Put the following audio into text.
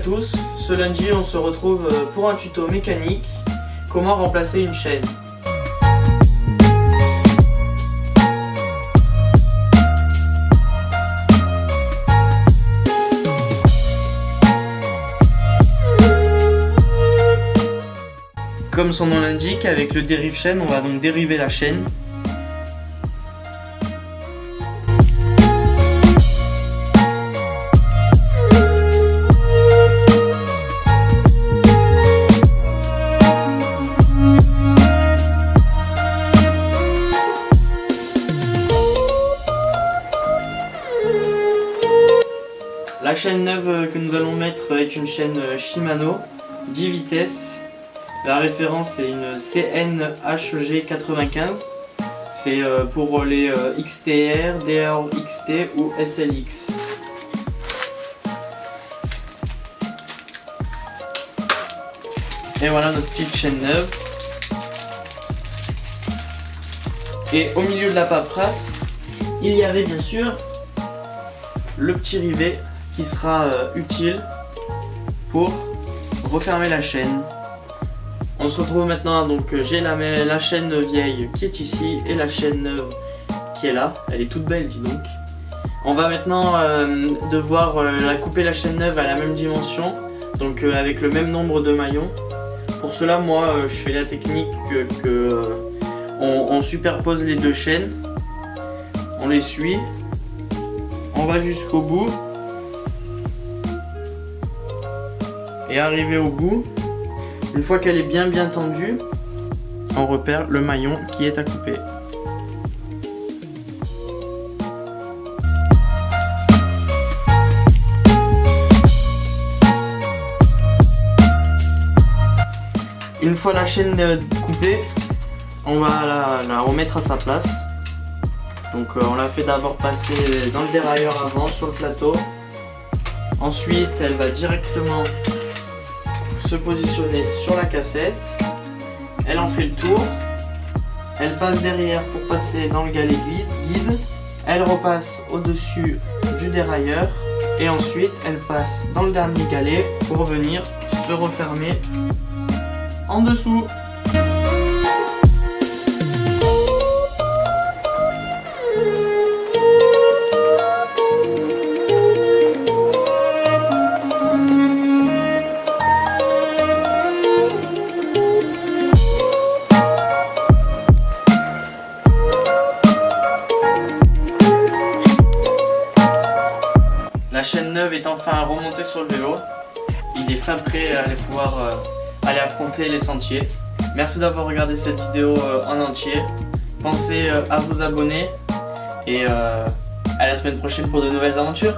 tous, ce lundi on se retrouve pour un tuto mécanique, comment remplacer une chaîne. Comme son nom l'indique, avec le dérive-chaîne, on va donc dériver la chaîne. La chaîne neuve que nous allons mettre est une chaîne Shimano 10 vitesses. La référence est une CNHG95. C'est pour les XTR, DRXT ou SLX. Et voilà notre petite chaîne neuve. Et au milieu de la paperasse, il y avait bien sûr le petit rivet qui sera utile pour refermer la chaîne. On se retrouve maintenant, donc j'ai la chaîne vieille qui est ici et la chaîne neuve qui est là. Elle est toute belle, dis donc. On va maintenant devoir couper la chaîne neuve à la même dimension, donc avec le même nombre de maillons. Pour cela, moi je fais la technique on superpose les deux chaînes, on les suit, on va jusqu'au bout. Et arrivé au bout, une fois qu'elle est bien tendue, on repère le maillon qui est à couper. Une fois la chaîne coupée, on va la remettre à sa place. Donc on la fait d'abord passer dans le dérailleur avant sur le plateau. Ensuite elle va directement se positionner sur la cassette, elle en fait le tour, elle passe derrière pour passer dans le galet guide, elle repasse au-dessus du dérailleur et ensuite elle passe dans le dernier galet pour venir se refermer en dessous. La chaîne neuve est enfin remontée sur le vélo. Il est fin prêt à pouvoir aller affronter les sentiers. Merci d'avoir regardé cette vidéo en entier. Pensez à vous abonner et à la semaine prochaine pour de nouvelles aventures.